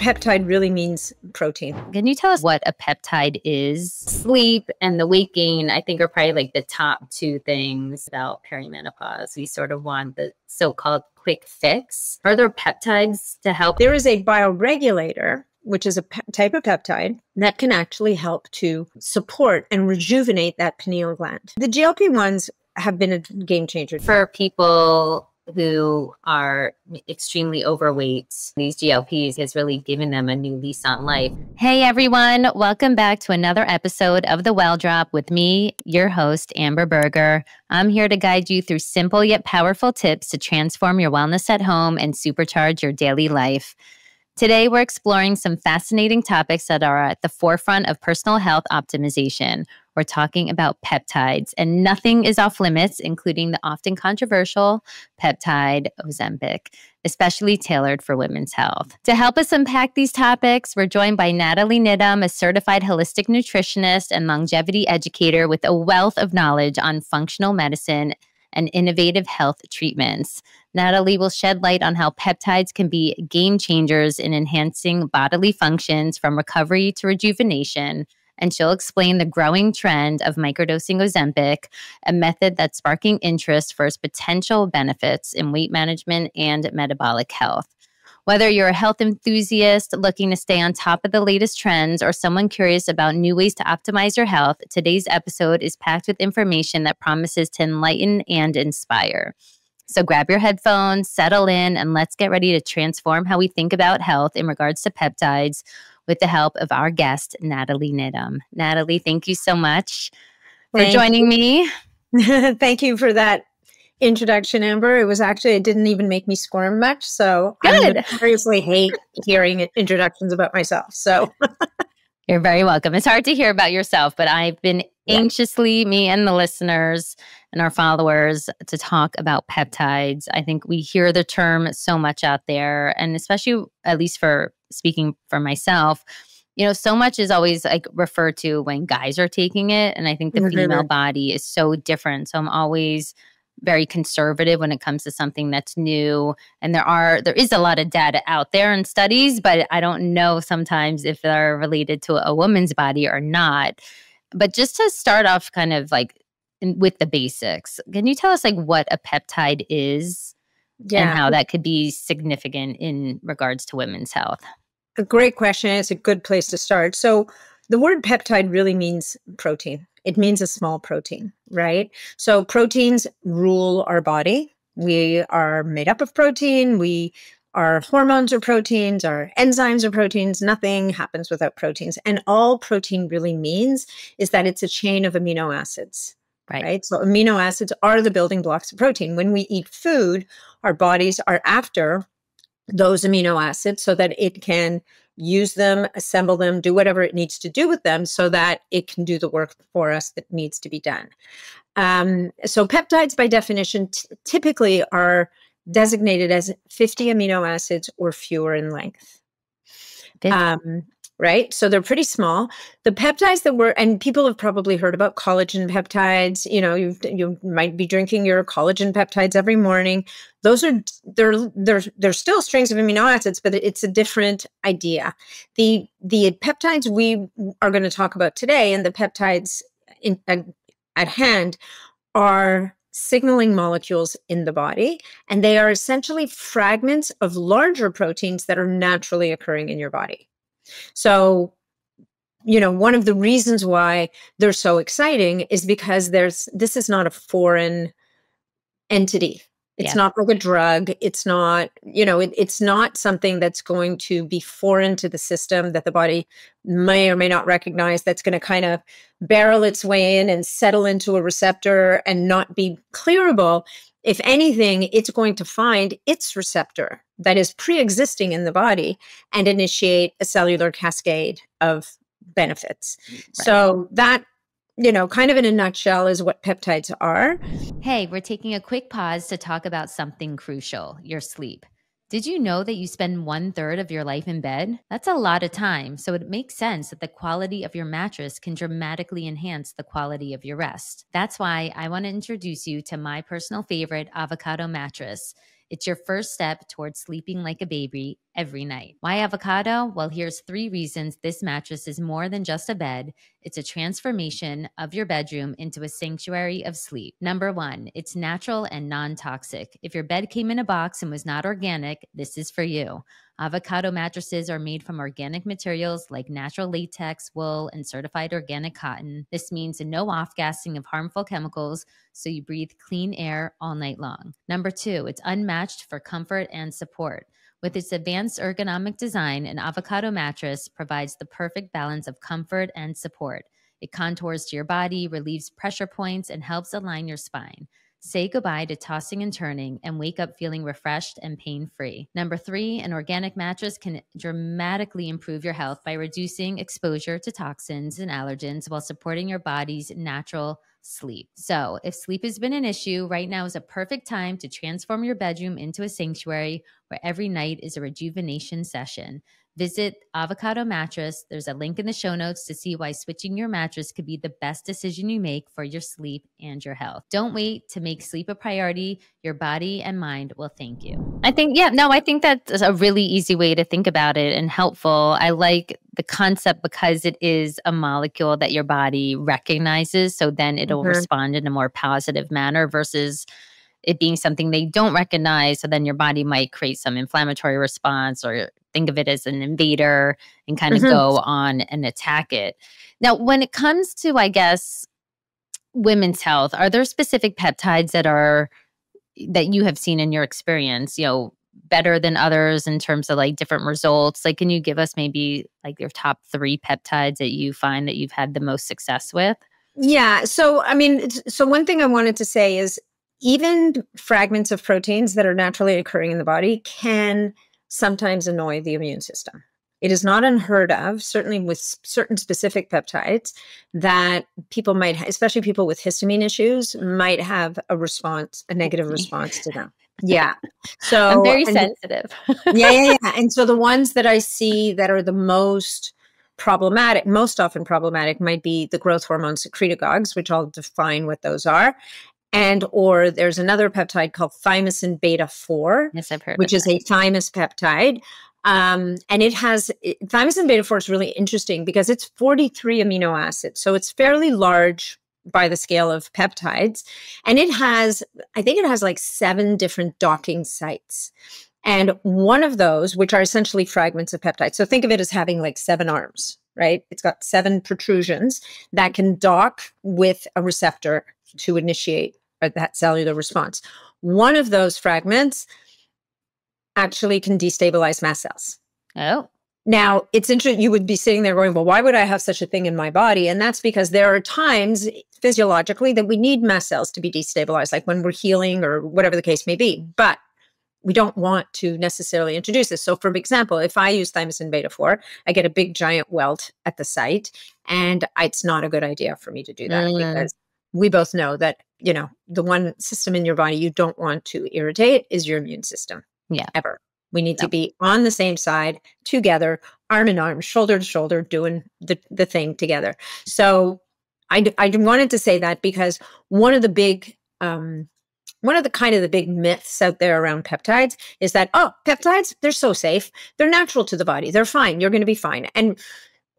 peptide really means protein. Can you tell us what a peptide is? Sleep and the weight gain, I think, are probably like the top two things about perimenopause. We sort of want the so-called quick fix. Are there peptides to help? There is a bioregulator, which is a type of peptide that can actually help to support and rejuvenate that pineal gland. The GLP-1s have been a game changer. For people who are extremely overweight, these GLPs has really given them a new lease on life. Hey everyone, welcome back to another episode of The Well Drop with me, your host, Amber Berger. I'm here to guide you through simple yet powerful tips to transform your wellness at home and supercharge your daily life. Today, we're exploring some fascinating topics that are at the forefront of personal health optimization. We're talking about peptides, and nothing is off limits, including the often controversial peptide Ozempic, especially tailored for women's health. To help us unpack these topics, we're joined by Natalie Needham, a certified holistic nutritionist and longevity educator with a wealth of knowledge on functional medicine and innovative health treatments. Natalie will shed light on how peptides can be game changers in enhancing bodily functions from recovery to rejuvenation, and she'll explain the growing trend of microdosing Ozempic, a method that's sparking interest for its potential benefits in weight management and metabolic health. Whether you're a health enthusiast looking to stay on top of the latest trends or someone curious about new ways to optimize your health, today's episode is packed with information that promises to enlighten and inspire. So grab your headphones, settle in, and let's get ready to transform how we think about health in regards to peptides with the help of our guest, Natalie Needham. Natalie, thank you so much for joining me. Thank you for that introduction, Amber. It didn't even make me squirm much. So good. I seriously hate hearing introductions about myself. So you're very welcome. It's hard to hear about yourself, but I've been anxiously, me and the listeners and our followers, to talk about peptides. I think we hear the term so much out there, and especially, at least for speaking for myself, so much is always like referred to when guys are taking it. And I think the female body is so different. So I'm always very conservative when it comes to something that's new. And there is a lot of data out there and studies, but I don't know sometimes if they're related to a woman's body or not. But just to start off kind of like with the basics, can you tell us like what a peptide is and how that could be significant in regards to women's health? A great question. It's a good place to start. So the word peptide really means protein. It means a small protein, right? So proteins rule our body. We are made up of protein. Our hormones are proteins. Our enzymes are proteins. Nothing happens without proteins. And all protein really means is that it's a chain of amino acids, right? So amino acids are the building blocks of protein. When we eat food, our bodies are after those amino acids so that it can use them, assemble them, do whatever it needs to do with them so that it can do the work for us that needs to be done. So peptides, by definition, typically are designated as 50 amino acids or fewer in length. Right? So they're pretty small. The peptides and people have probably heard about collagen peptides. You might be drinking your collagen peptides every morning. Those they're still strings of amino acids, but it's a different idea. The peptides we are going to talk about today and the peptides at hand are signaling molecules in the body, and they are essentially fragments of larger proteins that are naturally occurring in your body. So, one of the reasons why they're so exciting is because this is not a foreign entity. It's not like a drug. It's not, it's not something that's going to be foreign to the system that the body may or may not recognize, that's going to kind of barrel its way in and settle into a receptor and not be clearable. If anything, it's going to find its receptor that is pre-existing in the body and initiate a cellular cascade of benefits. Right. So that, kind of in a nutshell is what peptides are. Hey, we're taking a quick pause to talk about something crucial, your sleep. Did you know that you spend 1/3 of your life in bed? That's a lot of time, so it makes sense that the quality of your mattress can dramatically enhance the quality of your rest. That's why I want to introduce you to my personal favorite, Avocado Mattress. It's your first step towards sleeping like a baby every night. Why avocado? Well, here's 3 reasons this mattress is more than just a bed. It's a transformation of your bedroom into a sanctuary of sleep. Number 1, it's natural and non-toxic. If your bed came in a box and was not organic, this is for you. Avocado mattresses are made from organic materials like natural latex, wool, and certified organic cotton. This means no off-gassing of harmful chemicals, so you breathe clean air all night long. Number 2, it's unmatched for comfort and support. With its advanced ergonomic design, an avocado mattress provides the perfect balance of comfort and support. It contours to your body, relieves pressure points, and helps align your spine. Say goodbye to tossing and turning and wake up feeling refreshed and pain-free. Number 3, an organic mattress can dramatically improve your health by reducing exposure to toxins and allergens while supporting your body's natural sleep. So if sleep has been an issue, right now is a perfect time to transform your bedroom into a sanctuary where every night is a rejuvenation session. Visit Avocado Mattress. There's a link in the show notes to see why switching your mattress could be the best decision you make for your sleep and your health. Don't wait to make sleep a priority. Your body and mind will thank you. I think that's a really easy way to think about it and helpful. I like the concept because it is a molecule that your body recognizes. So then it'll respond in a more positive manner versus it being something they don't recognize. So then your body might create some inflammatory response or think of it as an invader and kind of go on and attack it. Now, when it comes to, I guess, women's health, are there specific peptides that you have seen in your experience, better than others in terms of like different results? Like, can you give us maybe like your top 3 peptides that you find that you've had the most success with? Yeah. So one thing I wanted to say is even fragments of proteins that are naturally occurring in the body can sometimes annoy the immune system. It is not unheard of, certainly with certain specific peptides, that people might, especially people with histamine issues, might have a negative response to them. Yeah. So I'm very sensitive. Yeah. And so the ones that I see that are the most often problematic might be the growth hormone secretagogues, which I'll define what those are. Or there's another peptide called thymosin beta 4, yes, I've heard, which is a thymus peptide. And thymosin beta 4 is really interesting because it's 43 amino acids. So it's fairly large by the scale of peptides. And I think it has like 7 different docking sites. And one of those, which are essentially fragments of peptides. So think of it as having like 7 arms, right? It's got 7 protrusions that can dock with a receptor to initiate that cellular response. One of those fragments actually can destabilize mast cells. Oh. Now, it's interesting. You would be sitting there going, well, why would I have such a thing in my body? And that's because there are times physiologically that we need mast cells to be destabilized, like when we're healing or whatever the case may be. But we don't want to necessarily introduce this. So for example, if I use thymosin beta 4, I get a big giant welt at the site, and it's not a good idea for me to do that because we both know that, the one system in your body you don't want to irritate is your immune system. Yeah. Ever. We need to be on the same side together, arm in arm, shoulder to shoulder, doing the thing together. So I wanted to say that because one of the big myths out there around peptides is that, peptides, they're so safe. They're natural to the body. They're fine. You're going to be fine. And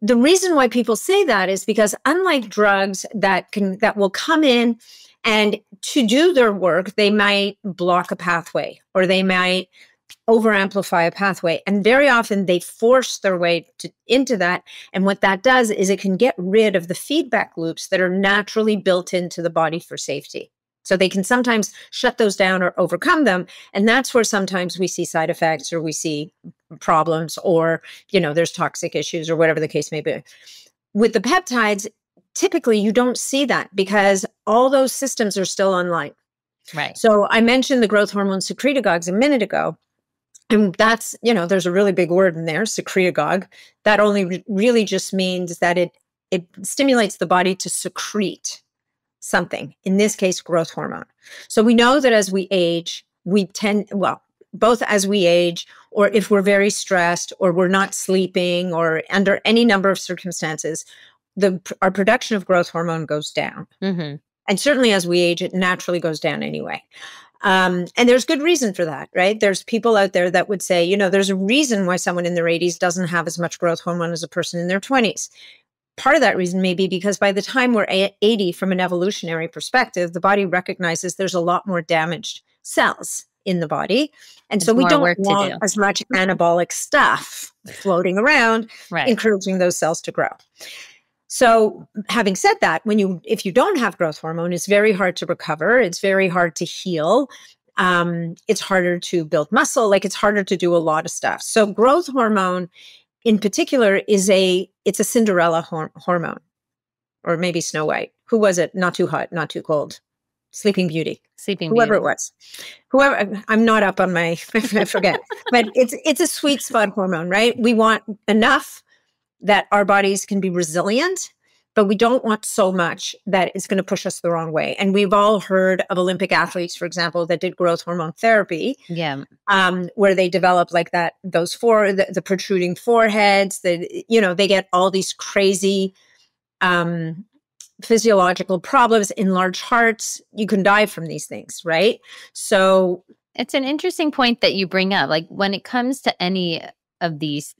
the reason why people say that is because unlike drugs that will come in and to do their work, they might block a pathway or they might over-amplify a pathway. And very often they force their way into that. And what that does is it can get rid of the feedback loops that are naturally built into the body for safety. So they can sometimes shut those down or overcome them. And that's where sometimes we see side effects or we see problems or, there's toxic issues or whatever the case may be. With the peptides, typically you don't see that because all those systems are still online. Right. So I mentioned the growth hormone secretagogues a minute ago. And that's, there's a really big word in there, secretagogue. That only really just means that it stimulates the body to secrete something, in this case, growth hormone. So we know that as we age, both as we age, or if we're very stressed, or we're not sleeping, or under any number of circumstances, our production of growth hormone goes down. Mm-hmm. And certainly as we age, it naturally goes down anyway. And there's good reason for that, right? There's people out there that would say, there's a reason why someone in their 80s doesn't have as much growth hormone as a person in their 20s. Part of that reason may be because by the time we're 80, from an evolutionary perspective, the body recognizes there's a lot more damaged cells in the body. And so we don't want as much anabolic stuff floating around, encouraging those cells to grow. So having said that, if you don't have growth hormone, it's very hard to recover. It's very hard to heal. It's harder to build muscle. Like, it's harder to do a lot of stuff. So growth hormone in particular it's a Cinderella hormone, or maybe Snow White. Who was it? Not too hot, not too cold. Sleeping Beauty. Whoever it was. I'm not up on my, I forget. But it's a sweet spot hormone, right? We want enough that our bodies can be resilient, but we don't want so much that it's going to push us the wrong way. And we've all heard of Olympic athletes, for example, that did growth hormone therapy, where they develop like that, the protruding foreheads, they get all these crazy physiological problems, enlarged hearts. You can die from these things, right? So it's an interesting point that you bring up. Like, when it comes to any of these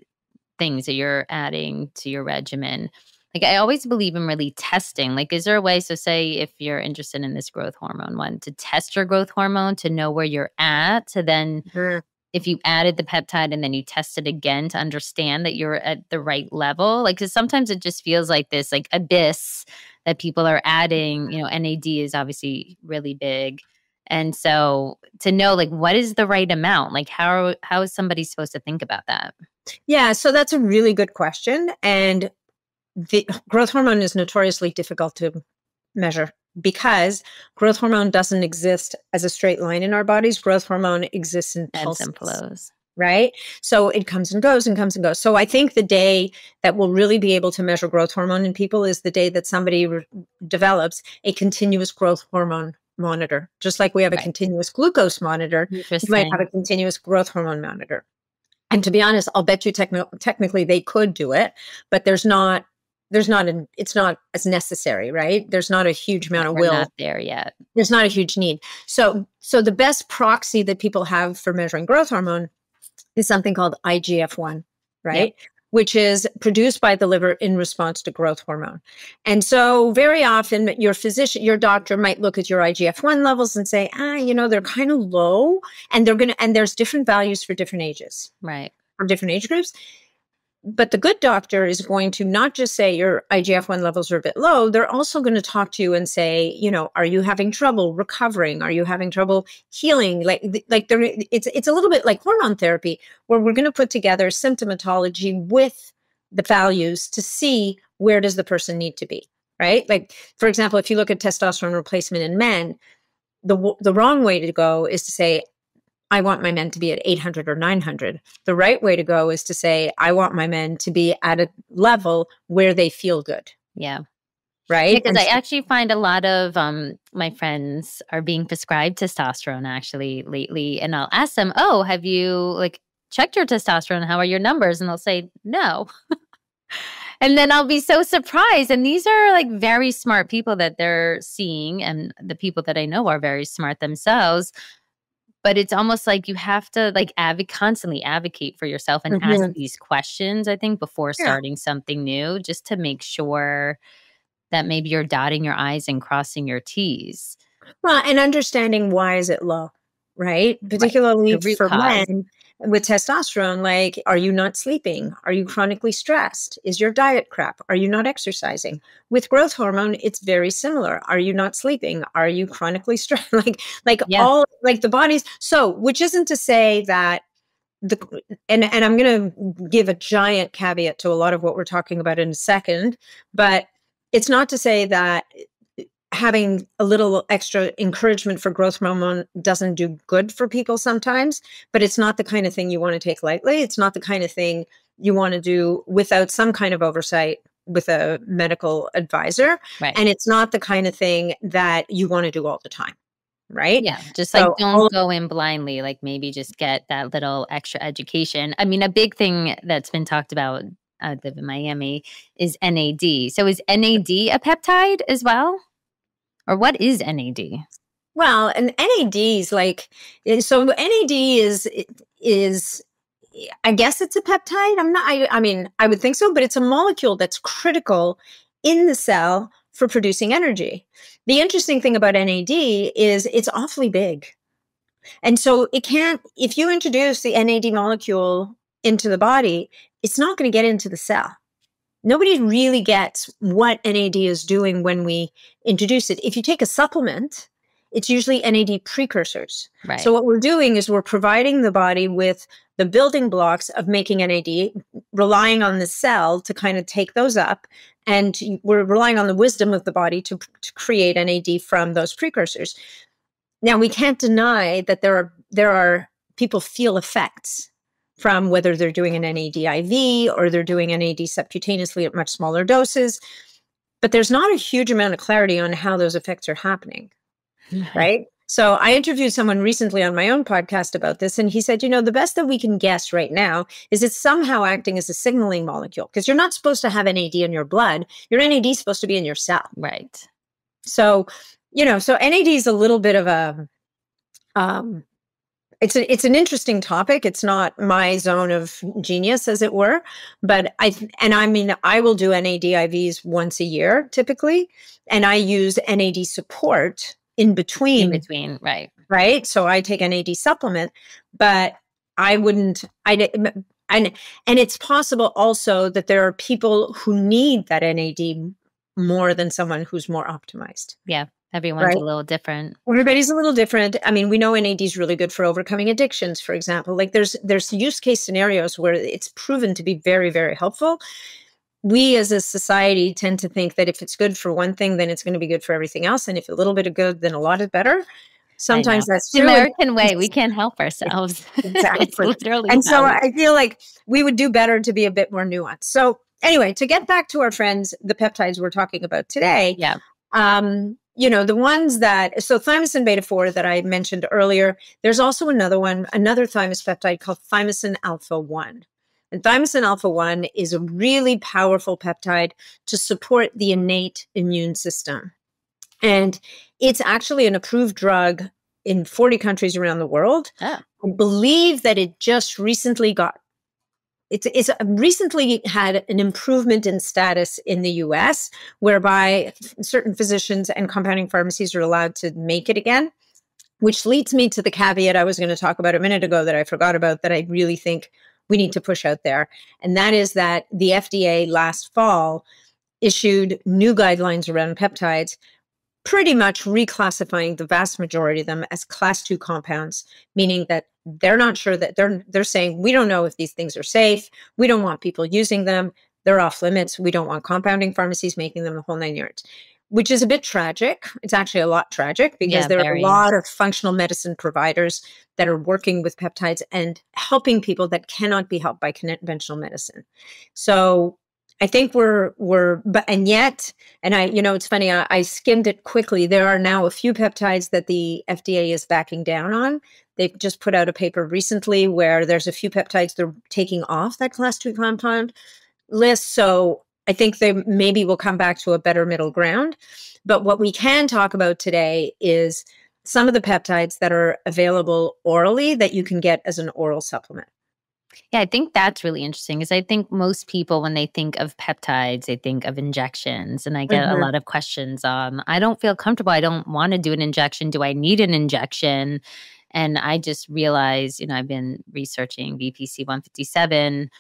things that you're adding to your regimen, like, I always believe in really testing. Like, is there a way, so say if you're interested in this growth hormone one, to test your growth hormone to know where you're at, to then if you added the peptide and then you test it again to understand that you're at the right level? Like, because sometimes it just feels like this like abyss that people are adding. NAD is obviously really big. And so to know, like, what is the right amount? Like, how is somebody supposed to think about that? Yeah, so that's a really good question. And the growth hormone is notoriously difficult to measure because growth hormone doesn't exist as a straight line in our bodies. Growth hormone exists in pulses, and flows. Right? So it comes and goes and comes and goes. So I think the day that we'll really be able to measure growth hormone in people is the day that somebody develops a continuous growth hormone monitor. Just like we have a continuous glucose monitor, you might have a continuous growth hormone monitor. And to be honest, I'll bet you technically they could do it, but it's not as necessary, right? There's not a huge amount of will. We're not there yet. There's not a huge need. So the best proxy that people have for measuring growth hormone is something called IGF-1, right? Yep. Which is produced by the liver in response to growth hormone. And so very often your doctor might look at your IGF-1 levels and say, they're kind of low, and there's different values for different ages. Right. From different age groups. But the good doctor is going to not just say your IGF-1 levels are a bit low, they're also going to talk to you and say, are you having trouble recovering? Are you having trouble healing? It's a little bit like hormone therapy, where we're going to put together symptomatology with the values to see where does the person need to be, right? Like, for example, if you look at testosterone replacement in men, the wrong way to go is to say, I want my men to be at 800 or 900. The right way to go is to say, I want my men to be at a level where they feel good. Yeah. Right? Because I actually find a lot of my friends are being prescribed testosterone actually lately. And I'll ask them, have you checked your testosterone? How are your numbers? And they'll say, no. And then I'll be so surprised. And these are very smart people that they're seeing. And the people that I know are very smart themselves. But it's almost like you have to constantly advocate for yourself and ask these questions, I think, before starting something new, just to make sure that maybe you're dotting your I's and crossing your T's. Well, and understanding why is it low, right? Particularly for men with testosterone, are you not sleeping? Are you chronically stressed? Is your diet crap? Are you not exercising? With growth hormone, it's very similar. Are you not sleeping? Are you chronically stressed? All the body's. So, which isn't to say that and I'm going to give a giant caveat to a lot of what we're talking about in a second, but it's not to say that having a little extra encouragement for growth hormone doesn't do good for people sometimes, but it's not the kind of thing you want to take lightly. It's not the kind of thing you want to do without some kind of oversight with a medical advisor. Right. And it's not the kind of thing that you want to do all the time. Right? Yeah. Just don't go in blindly, maybe just get that little extra education. I mean, a big thing that's been talked about I live in Miami is NAD. So is NAD a peptide as well? Or what is NAD? Well, and NADs, like, so NAD is, I guess it's a peptide. I mean, I would think so, but it's a molecule that's critical in the cell for producing energy. The interesting thing about NAD is it's awfully big. And so it can't, if you introduce the NAD molecule into the body, it's not going to get into the cell. Nobody really gets what NAD is doing when we introduce it. If you take a supplement, it's usually NAD precursors. Right. So what we're doing is we're providing the body with the building blocks of making NAD, relying on the cell to kind of take those up. And we're relying on the wisdom of the body to create NAD from those precursors. Now, we can't deny that there are people feel effects from whether they're doing an NAD IV or they're doing NAD subcutaneously at much smaller doses. But there's not a huge amount of clarity on how those effects are happening, right? So I interviewed someone recently on my own podcast about this, and he said, the best that we can guess right now is it's somehow acting as a signaling molecule, because you're not supposed to have NAD in your blood. Your NAD is supposed to be in your cell. Right. So, so NAD is a little bit of a, it's an interesting topic. It's not my zone of genius, as it were, but I will do NAD IVs once a year typically, and I use NAD support in between, right. Right. So I take NAD supplement, but and it's possible also that there are people who need that NAD more than someone who's more optimized. Yeah. Everyone's a little different. Everybody's a little different. I mean, we know NAD is really good for overcoming addictions, for example. Like there's use case scenarios where it's proven to be very, very helpful. We as a society tend to think that if it's good for one thing, then it's going to be good for everything else. And if a little bit of good, then a lot is better. Sometimes that's the American way. We can't help ourselves. Exactly. Literally. And so I feel like we would do better to be a bit more nuanced. So anyway, to get back to our friends, the peptides we're talking about today. Yeah. The ones so thymosin beta-4 that I mentioned earlier, there's also another thymus peptide called thymosin alpha-1. And thymosin alpha-1 is a really powerful peptide to support the innate immune system. And it's actually an approved drug in 40 countries around the world. Oh. I believe that it just recently it's recently had an improvement in status in the US, whereby certain physicians and compounding pharmacies are allowed to make it again, which leads me to the caveat I was going to talk about a minute ago that I forgot about, that I really think we need to push out there. And that is that the FDA last fall issued new guidelines around peptides, pretty much reclassifying the vast majority of them as class 2 compounds, meaning that they're not sure that they're saying, we don't know if these things are safe. We don't want people using them. They're off limits. We don't want compounding pharmacies making them, the whole 9 yards, which is a bit tragic. It's actually a lot tragic because there are a lot of functional medicine providers that are working with peptides and helping people that cannot be helped by conventional medicine. So I think it's funny, I skimmed it quickly. There are now a few peptides that the FDA is backing down on. They've just put out a paper recently where there's a few peptides they're taking off that class 2 compound list. So I think they maybe will come back to a better middle ground. But what we can talk about today is some of the peptides that are available orally that you can get as an oral supplement. Yeah, I think that's really interesting because I think most people, when they think of peptides, they think of injections. And I get a lot of questions on, I don't feel comfortable. I don't want to do an injection. Do I need an injection? And I just realized, I've been researching VPC 157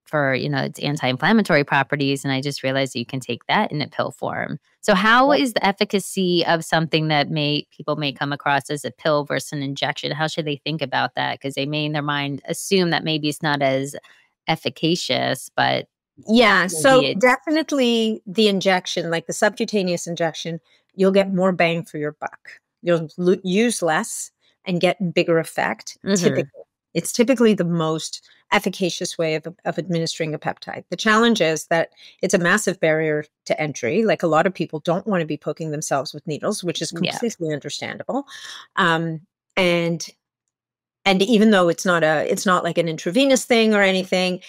for, its anti-inflammatory properties. And I just realized that you can take that in a pill form. So how is the efficacy of something that people may come across as a pill versus an injection? How should they think about that? Because they may in their mind assume that maybe it's not as efficacious, but yeah. So definitely the injection, like the subcutaneous injection, you'll get more bang for your buck. You'll use less and get bigger effect. Typically, it's typically the most efficacious way of administering a peptide. The challenge is that it's a massive barrier to entry. Like a lot of people don't want to be poking themselves with needles, which is completely understandable. And even though it's not like an intravenous thing or anything,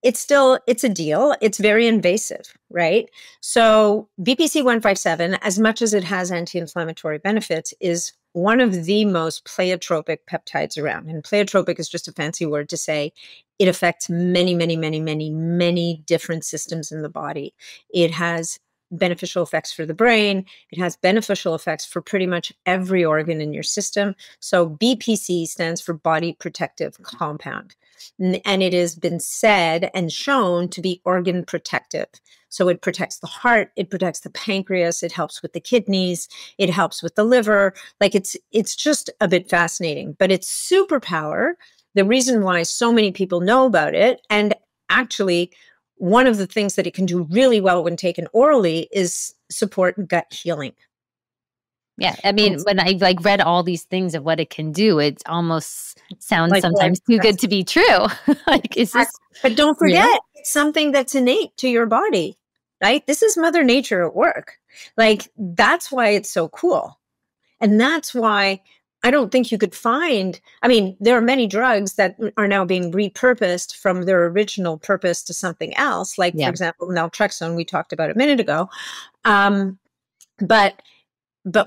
it's a deal. It's very invasive, right? So BPC 157, as much as it has anti-inflammatory benefits, is one of the most pleiotropic peptides around. And pleiotropic is just a fancy word to say it affects many, many, many, many, many different systems in the body. It has beneficial effects for the brain. It has beneficial effects for pretty much every organ in your system. So BPC stands for body protective compound. And it has been said and shown to be organ protective. So it protects the heart, it protects the pancreas, it helps with the kidneys, it helps with the liver. Like it's just a bit fascinating, but its superpower, the reason why so many people know about it, and actually one of the things that it can do really well when taken orally is support gut healing. Yeah. I mean, when I like read all these things of what it can do, it almost sounds like sometimes too good to be true. Like, is this? But don't forget, it's something that's innate to your body, right? This is Mother Nature at work. Like, that's why it's so cool. And that's why I don't think you could find, I mean, there are many drugs that are now being repurposed from their original purpose to something else. Like, for example, naltrexone, we talked about a minute ago. But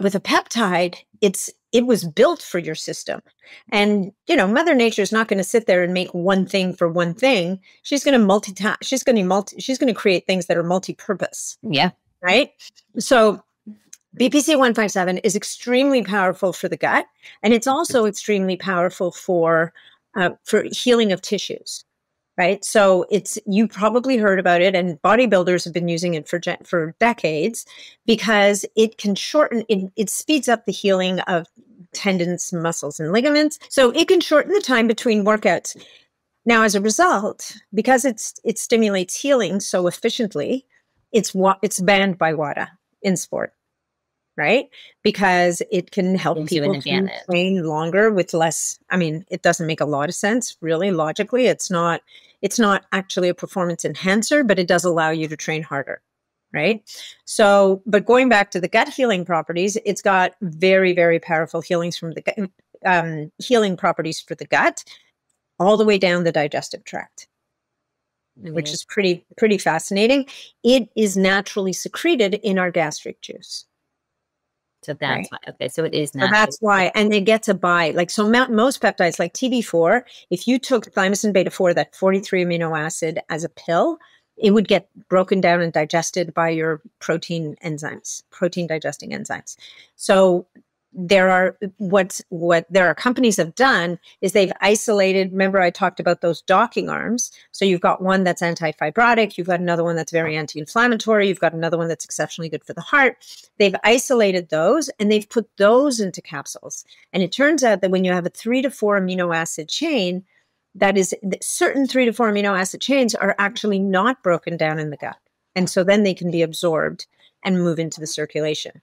with a peptide, it was built for your system. And, Mother Nature is not going to sit there and make one thing for one thing. She's going to she's going to create things that are multi-purpose. Yeah. Right? So BPC 157 is extremely powerful for the gut, and it's also extremely powerful for healing of tissues. Right. So you probably heard about it, and bodybuilders have been using it for decades because it can it speeds up the healing of tendons, muscles, and ligaments. So it can shorten the time between workouts. Now, as a result, because it stimulates healing so efficiently, it's banned by WADA in sport. Right? Because it can help people to train longer with less. I mean, it doesn't make a lot of sense, really, logically. It's not actually a performance enhancer, but it does allow you to train harder. Right? So, but going back to the gut healing properties, it's got very, very powerful healing properties for the gut, all the way down the digestive tract. Which is pretty fascinating. It is naturally secreted in our gastric juice. So that's why. Okay, so it is not. So that's why, and it gets a buy. Like, so most peptides, like TB4, if you took thymosin beta-4, that 43 amino acid, as a pill, it would get broken down and digested by your protein digesting enzymes. So what there are companies have done is they've isolated. Remember, I talked about those docking arms. So you've got one that's anti-fibrotic, you've got another one that's very anti-inflammatory, you've got another one that's exceptionally good for the heart. They've isolated those and they've put those into capsules. And it turns out that when you have a 3 to 4 amino acid chain, that is, certain 3 to 4 amino acid chains are actually not broken down in the gut. And so then they can be absorbed and move into the circulation.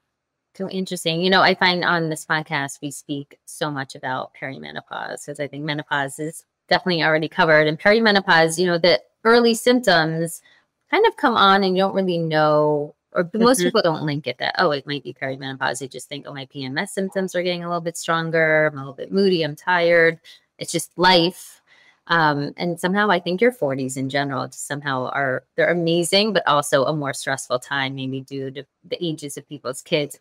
So interesting. I find on this podcast, we speak so much about perimenopause because I think menopause is definitely already covered. And perimenopause, the early symptoms kind of come on and you don't really know, or most people don't link it that, it might be perimenopause. They just think, my PMS symptoms are getting a little bit stronger. I'm a little bit moody. I'm tired. It's just life. And somehow I think your 40s in general just somehow they're amazing, but also a more stressful time, maybe due to the ages of people's kids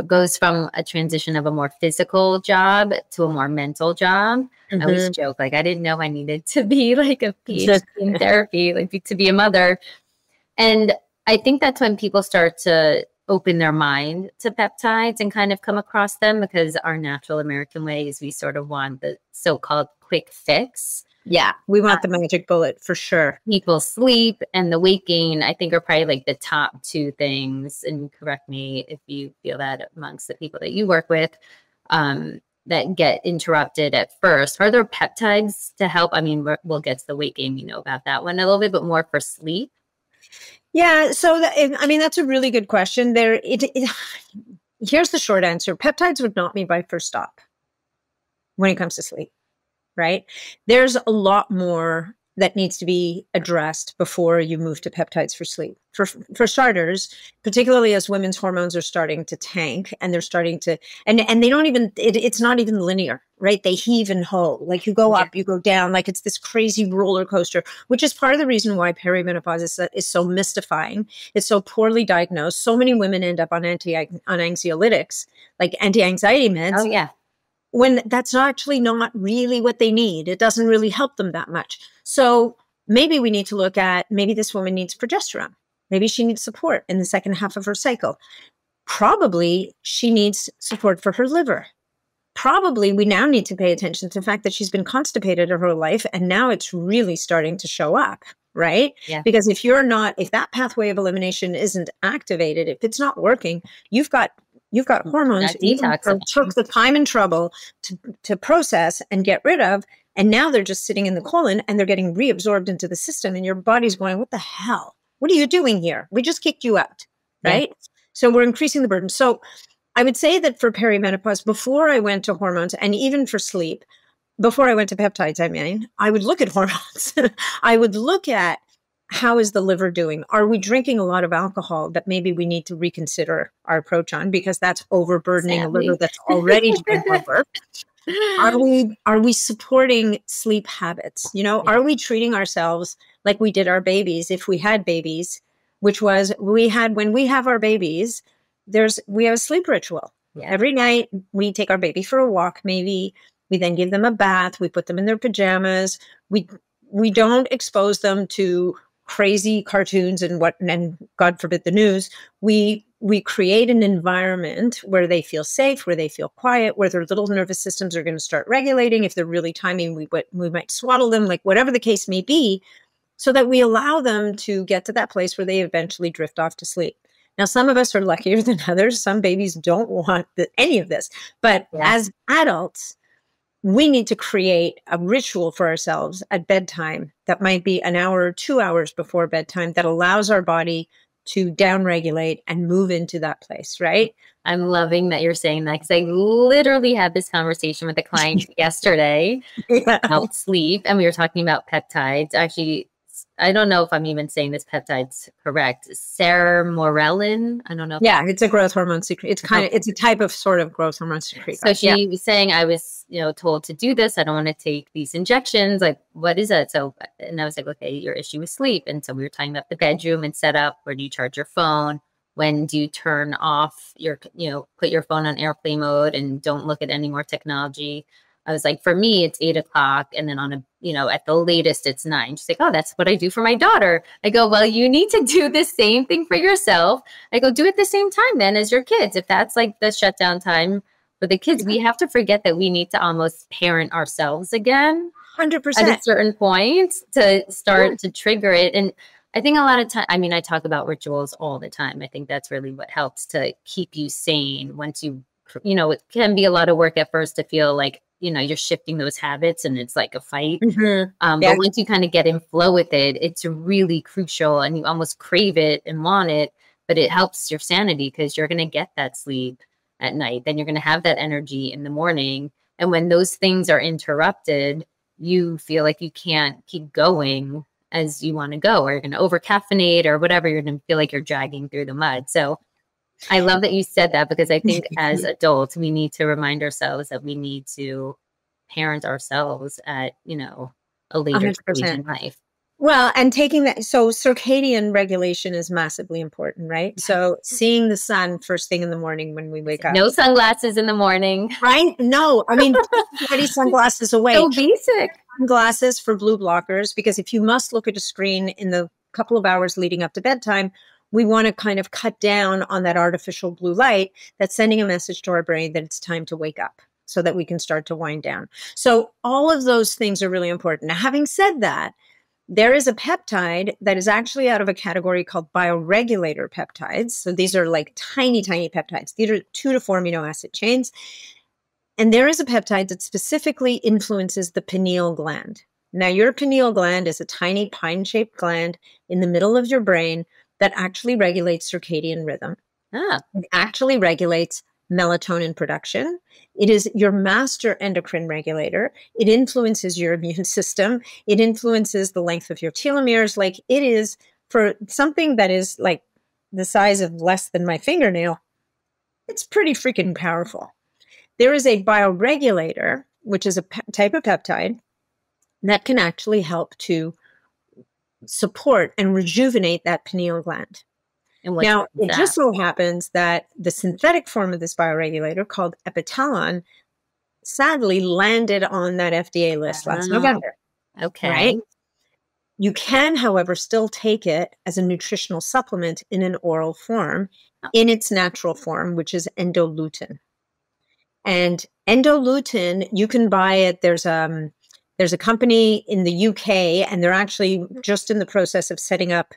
goes from a transition of a more physical job to a more mental job. I always joke, like, I didn't know I needed to be like a PhD in therapy, like to be a mother. And I think that's when people start to open their mind to peptides and kind of come across them, because our natural American way is we sort of want the so-called quick fix. Yeah, we want the magic bullet for sure. People's sleep and the weight gain, I think, are probably like the top two things. And correct me if you feel that amongst the people that you work with that get interrupted at first. Are there peptides to help? I mean, we'll get to the weight gain, about that one a little bit, but more for sleep. Yeah, so that's a really good question. Here's the short answer. Peptides would not be my first stop when it comes to sleep, right? There's a lot more that needs to be addressed before you move to peptides for sleep. For starters, particularly as women's hormones are starting to tank and they're starting to, and they don't even, it's not even linear, right? They heave and hoe. Like you go up, you go down, like it's this crazy roller coaster, which is part of the reason why perimenopause is so mystifying. It's so poorly diagnosed. So many women end up on anxiolytics, like anti-anxiety meds. Oh, yeah. When that's actually not really what they need. It doesn't really help them that much. So maybe we need to look at, maybe this woman needs progesterone. Maybe she needs support in the second half of her cycle. Probably she needs support for her liver. Probably we now need to pay attention to the fact that she's been constipated her whole life and now it's really starting to show up, right? Yeah. Because if that pathway of elimination isn't activated, if it's not working, you've got hormones you took the time and trouble to process and get rid of, and now they're just sitting in the colon and they're getting reabsorbed into the system, and your body's going, what the hell? What are you doing here? We just kicked you out, right? Yeah. So we're increasing the burden. So I would say that for perimenopause, before I went to hormones, and even for sleep, before I went to peptides, I would look at hormones. I would look at, how is the liver doing? Are we drinking a lot of alcohol that maybe we need to reconsider our approach on, because that's overburdening a liver that's already doing more work? Are we supporting sleep habits? Are we treating ourselves like we did our babies if we had babies, which was when we have our babies, we have a sleep ritual. Yeah. Every night we take our baby for a walk, maybe we then give them a bath, we put them in their pajamas. We don't expose them to crazy cartoons and God forbid the news. We create an environment where they feel safe, where they feel quiet, where their little nervous systems are going to start regulating. If they're really timing, we might swaddle them, like whatever the case may be, so that we allow them to get to that place where they eventually drift off to sleep. Now, some of us are luckier than others. Some babies don't want any of this, but as adults, we need to create a ritual for ourselves at bedtime that might be an hour or 2 hours before bedtime that allows our body to downregulate and move into that place, right? I'm loving that you're saying that, because I literally had this conversation with a client yesterday about sleep, and we were talking about peptides. Actually, I don't know if I'm even saying this peptide's correct. Sermorelin. I don't know. Yeah, it's a growth hormone secret. It's a type of sort of growth hormone secret. So she was saying, I was, told to do this. I don't want to take these injections. Like, what is it? So, and I was like, okay, your issue with sleep. And so we were talking about the bedroom and setup. Where do you charge your phone? When do you turn off put your phone on airplane mode and don't look at any more technology? I was like, for me, it's 8 o'clock. And then at the latest, it's 9. She's like, oh, that's what I do for my daughter. I go, well, you need to do the same thing for yourself. I go, do it the same time then as your kids. If that's like the shutdown time for the kids, we have to forget that we need to almost parent ourselves again. 100%. At a certain point to start to trigger it. And I think a lot of time, I talk about rituals all the time. I think that's really what helps to keep you sane once it can be a lot of work at first to feel like, you're shifting those habits and it's like a fight. Mm-hmm. But once you kind of get in flow with it, it's really crucial and you almost crave it and want it, but it helps your sanity because you're going to get that sleep at night. Then you're going to have that energy in the morning. And when those things are interrupted, you feel like you can't keep going as you want to go, or you're going to over caffeinate or whatever. You're going to feel like you're dragging through the mud. So I love that you said that, because I think as adults, we need to remind ourselves that we need to parent ourselves at, a later stage in life. Well, and taking that, so circadian regulation is massively important, right? So seeing the sun first thing in the morning when we wake up. No sunglasses in the morning. Right? No, put sunglasses away. So basic. Sunglasses for blue blockers, because if you must look at a screen in the couple of hours leading up to bedtime, we want to kind of cut down on that artificial blue light that's sending a message to our brain that it's time to wake up so that we can start to wind down. So all of those things are really important. Now, having said that, there is a peptide that is actually out of a category called bioregulator peptides. So these are like tiny, tiny peptides. These are 2 to 4 amino acid chains. And there is a peptide that specifically influences the pineal gland. Now, your pineal gland is a tiny pine-shaped gland in the middle of your brain that actually regulates circadian rhythm. It actually regulates melatonin production. It is your master endocrine regulator. It influences your immune system. It influences the length of your telomeres. Like, it is, for something that is like the size of less than my fingernail, it's pretty freaking powerful. There is a bioregulator, which is a type of peptide that can actually help to support and rejuvenate that pineal gland. Now, it just so happens that the synthetic form of this bioregulator, called epitalon, sadly landed on that FDA list last November. Okay. Right? You can, however, still take it as a nutritional supplement in an oral form, in its natural form, which is endolutin. And endolutin, you can buy it. There's a company in the UK, and they're actually just in the process of setting up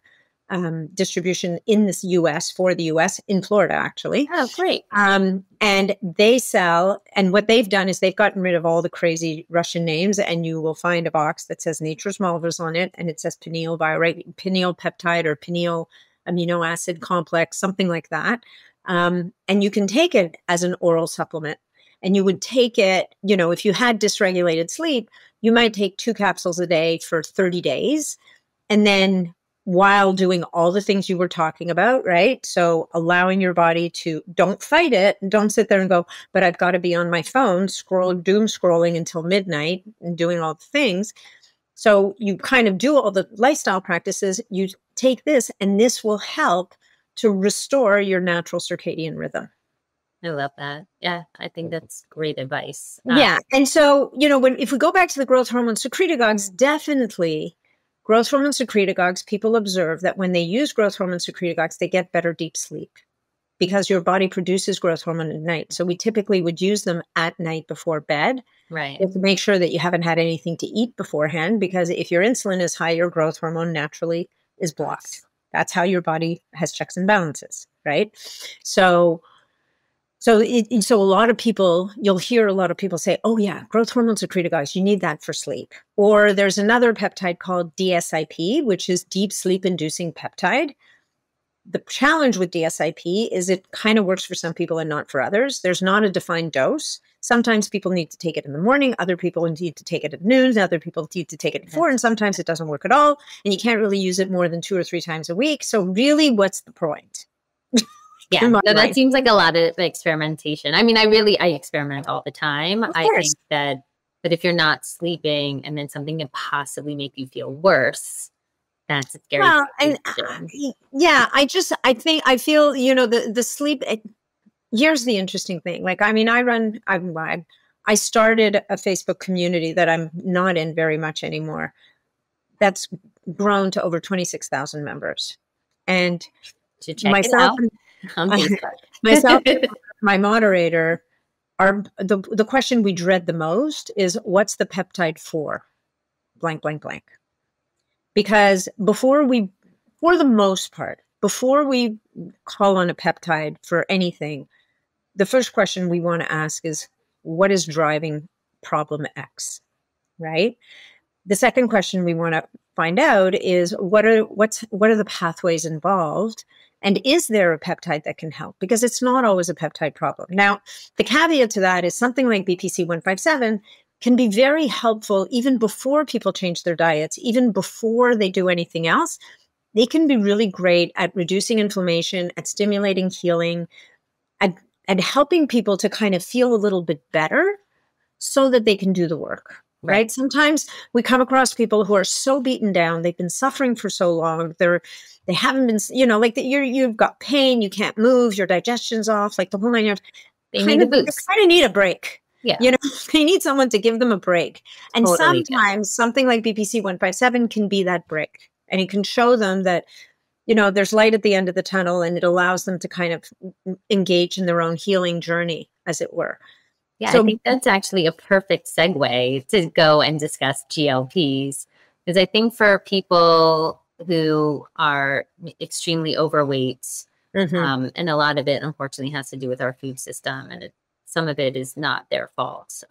distribution in this US, for the US, in Florida, actually. Oh, great. And they sell, and what they've done is they've gotten rid of all the crazy Russian names, and you will find a box that says Nature's Malvers on it, and it says pineal peptide or pineal amino acid complex, something like that. And you can take it as an oral supplement. And you would take it, if you had dysregulated sleep, you might take 2 capsules a day for 30 days. And then, while doing all the things you were talking about, right? So allowing your body to, don't fight it. Don't sit there and go, but I've got to be on my phone, doom scrolling until midnight and doing all the things. So you kind of do all the lifestyle practices. You take this, and this will help to restore your natural circadian rhythm. I love that. Yeah, I think that's great advice. Yeah. And so, if we go back to the growth hormone secretagogues, definitely growth hormone secretagogues, people observe that when they use growth hormone secretagogues, they get better deep sleep because your body produces growth hormone at night. So we typically would use them at night before bed. Right. You have to make sure that you haven't had anything to eat beforehand, because if your insulin is high, your growth hormone naturally is blocked. That's how your body has checks and balances, right? So a lot of people, you'll hear a lot of people say, oh yeah, growth hormone secretagogues, you need that for sleep. Or there's another peptide called DSIP, which is deep sleep inducing peptide. The challenge with DSIP is it kind of works for some people and not for others. There's not a defined dose. Sometimes people need to take it in the morning. Other people need to take it at noon. Other people need to take it before. And sometimes it doesn't work at all. And you can't really use it more than 2 or 3 times a week. So really, what's the point? Yeah, so that seems like a lot of experimentation. I mean, I experiment all the time. I think that, but if you're not sleeping and then something can possibly make you feel worse, that's a scary. Well, I feel, the sleep. Here's the interesting thing. Like, I mean, I started a Facebook community that I'm not in very much anymore. That's grown to over 26,000 members. And myself and my moderator, the question we dread the most is, what's the peptide for? Blank, blank, blank. Because for the most part, before we call on a peptide for anything, the first question we want to ask is, what is driving problem X, right? The second question we want to find out is, what are the pathways involved? And is there a peptide that can help? Because it's not always a peptide problem. Now, the caveat to that is something like BPC 157 can be very helpful even before people change their diets, even before they do anything else. They can be really great at reducing inflammation, at stimulating healing, and helping people to kind of feel a little bit better so that they can do the work. Right. Sometimes we come across people who are so beaten down. They've been suffering for so long. They haven't been, like you've got pain. You can't move. Your digestion's off. Like the whole 9 yards. They kind of need a break. Yeah. They need someone to give them a break. And sometimes something like BPC 157 can be that break. And it can show them that, there's light at the end of the tunnel, and it allows them to kind of engage in their own healing journey, as it were. Yeah, so I think that's actually a perfect segue to go and discuss GLPs, because I think for people who are extremely overweight, and a lot of it, unfortunately, has to do with our food system, and some of it is not their fault.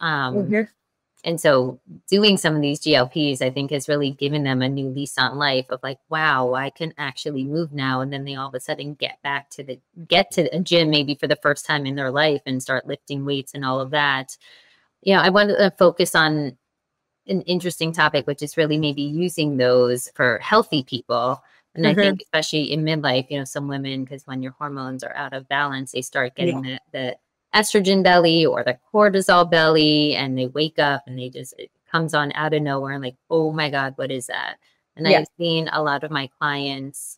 And so doing some of these GLPs, I think, has really given them a new lease on life of like, wow, I can actually move now. And then they all of a sudden get to a gym maybe for the first time in their life and start lifting weights and all of that. I wanted to focus on an interesting topic, which is really maybe using those for healthy people. And I think especially in midlife, some women, because when your hormones are out of balance, they start getting the estrogen belly or the cortisol belly, and they wake up and it comes on out of nowhere and like, oh my God, what is that? And I've seen a lot of my clients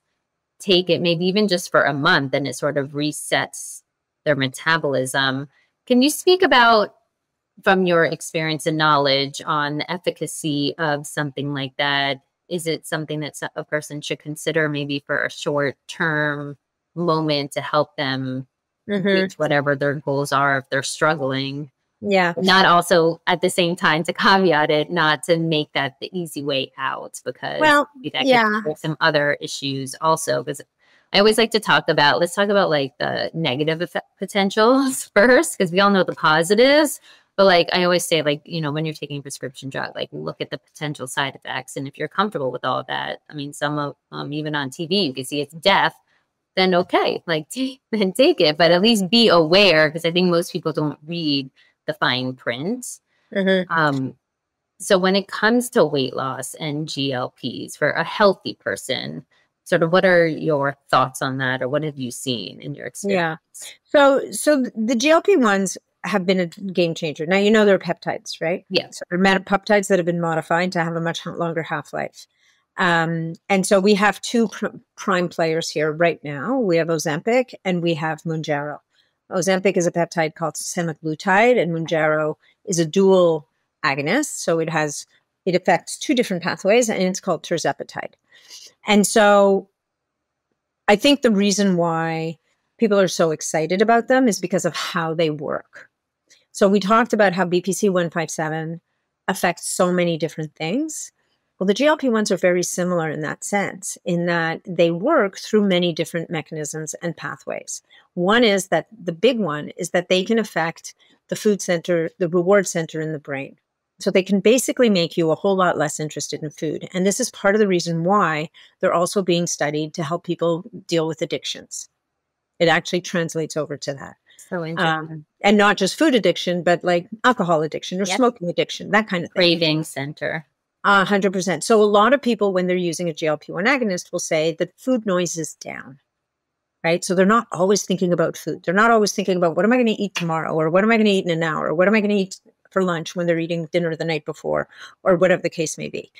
take it maybe even just for a month, and it sort of resets their metabolism. Can you speak about, from your experience and knowledge, on the efficacy of something like that? Is it something that a person should consider maybe for a short-term moment to help them reach whatever their goals are if they're struggling? Yeah. Not also at the same time to caveat it, not to make that the easy way out, because that can cause some other issues also. Because I always like to let's talk about like the negative potentials first, because we all know the positives. But like I always say, like, when you're taking a prescription drug, like look at the potential side effects. And if you're comfortable with all of that, I mean, some of even on TV, you can see it's death, then okay, like then take it. But at least be aware, because I think most people don't read the fine print. So when it comes to weight loss and GLPs for a healthy person, sort of what are your thoughts on that, or what have you seen in your experience? So the GLP-1s have been a game changer. Now, they're peptides, right? Yeah. So they're peptides that have been modified to have a much longer half-life. And so we have two prime players here right now. We have Ozempic and we have Mounjaro. Ozempic is a peptide called semaglutide, and Mounjaro is a dual agonist. So it affects two different pathways, and it's called tirzepatide. And so I think the reason why people are so excited about them is because of how they work. So we talked about how BPC 157 affects so many different things. Well, the GLP-1s are very similar in that sense, in that they work through many different mechanisms and pathways. The big one is that they can affect the food center, the reward center in the brain. So they can basically make you a whole lot less interested in food. And this is part of the reason why they're also being studied to help people deal with addictions. It actually translates over to that. So interesting. And not just food addiction, but like alcohol addiction or smoking addiction, that kind of thing. Craving center. 100%. So a lot of people, when they're using a GLP-1 agonist, will say that food noise is down, right? So they're not always thinking about food. They're not always thinking about what am I going to eat tomorrow, or what am I going to eat in an hour, or what am I going to eat for lunch when they're eating dinner the night before, or whatever the case may be.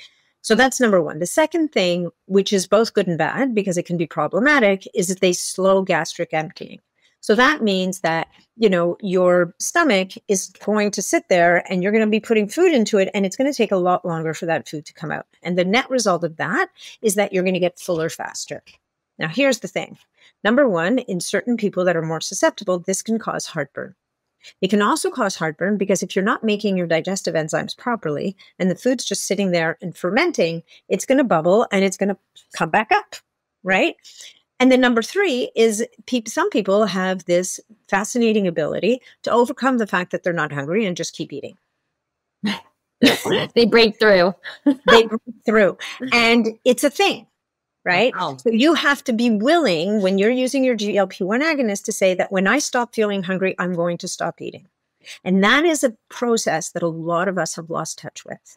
So that's number one. The second thing, which is both good and bad because it can be problematic, is that they slow gastric emptying. So that means that, your stomach is going to sit there and you're going to be putting food into it, and it's going to take a lot longer for that food to come out. And the net result of that is that you're going to get fuller faster. Now, here's the thing. Number one, in certain people that are more susceptible, this can cause heartburn. It can also cause heartburn because if you're not making your digestive enzymes properly and the food's just sitting there and fermenting, it's going to bubble and it's going to come back up, right? And then number three is some people have this fascinating ability to overcome the fact that they're not hungry and just keep eating. They break through. And it's a thing, right? Wow. So you have to be willing, when you're using your GLP-1 agonist, to say that when I stop feeling hungry, I'm going to stop eating. And that is a process that a lot of us have lost touch with.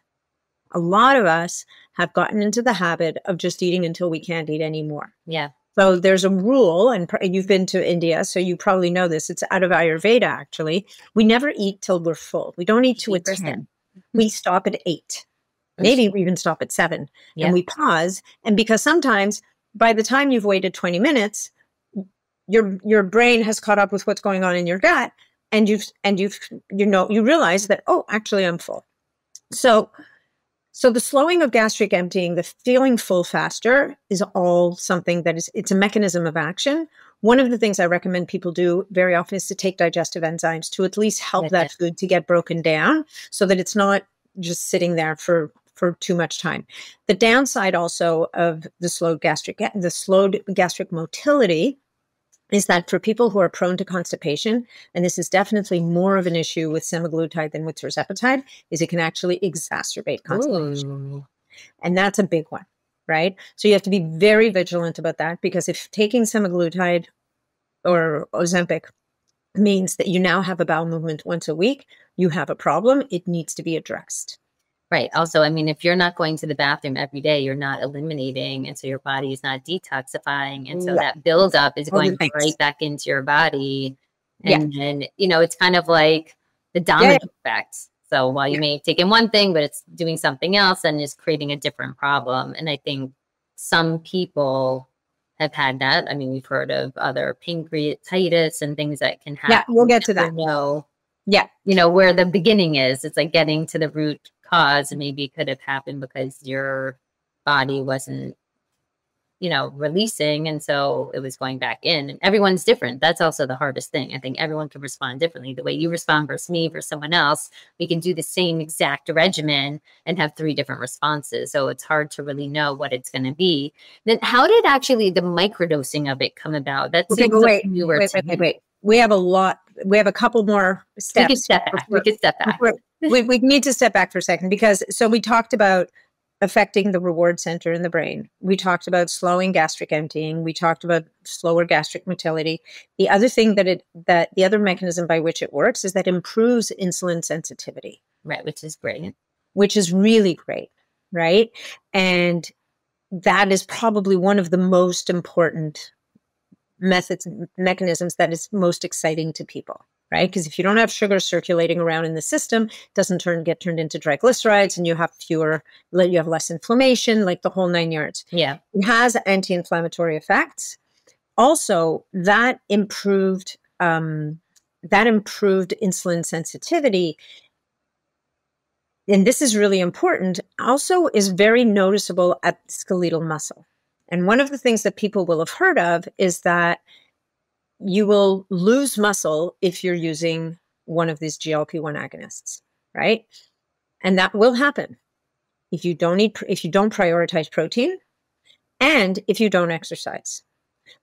A lot of us have gotten into the habit of just eating until we can't eat anymore. Yeah. So there's a rule, and you've been to India, so you probably know this. It's out of Ayurveda, actually. We never eat till we're full. We don't eat to a 10. We stop at 8. Maybe we even stop at 7. Yeah. And we pause. And because sometimes by the time you've waited 20 minutes, your brain has caught up with what's going on in your gut, and you realize that, oh, actually I'm full. So the slowing of gastric emptying, the feeling full faster, is all something it's a mechanism of action. One of the things I recommend people do very often is to take digestive enzymes to at least help that food to get broken down so that it's not just sitting there for too much time. The downside also of the slowed gastric motility is that for people who are prone to constipation, and this is definitely more of an issue with semaglutide than with tirzepatide, is it can actually exacerbate constipation. Ooh. And that's a big one, right? So you have to be very vigilant about that, because if taking semaglutide or Ozempic means that you now have a bowel movement once a week, you have a problem. It needs to be addressed. Right. Also, I mean, if you're not going to the bathroom every day, you're not eliminating. And so your body is not detoxifying. And so Yeah. that buildup is All the going things. right back into your body. Yeah. And then, it's kind of like the domino effect. So while you may have taken one thing, but it's doing something else and is creating a different problem. And I think some people have had that. I mean, we've heard of other pancreatitis and things that can happen. Yeah, we'll get to that. Where the beginning is. It's like getting to the root cause, and maybe it could have happened because your body wasn't, releasing, and so it was going back in. And everyone's different. That's also the hardest thing. I think everyone can respond differently. The way you respond versus me versus someone else, we can do the same exact regimen and have 3 different responses. So it's hard to really know what it's going to be. Then how did actually the microdosing of it come about? That seems wait. We have a lot. We have a couple more steps. We could step back. We need to step back for a second, because so we talked about affecting the reward center in the brain. We talked about slowing gastric emptying. We talked about slower gastric motility. The other thing that the other mechanism by which it works is that it improves insulin sensitivity. Right, which is great. Which is really great, right? And that is probably one of the most important mechanisms that is most exciting to people, right? Because if you don't have sugar circulating around in the system, it doesn't get turned into triglycerides, and you have less inflammation, like the whole 9 yards. Yeah. It has anti-inflammatory effects. Also, that improved insulin sensitivity, and this is really important, also is very noticeable at skeletal muscle. And one of the things that people will have heard of is that you will lose muscle if you're using one of these GLP-1 agonists, right? And that will happen if you don't prioritize protein and if you don't exercise.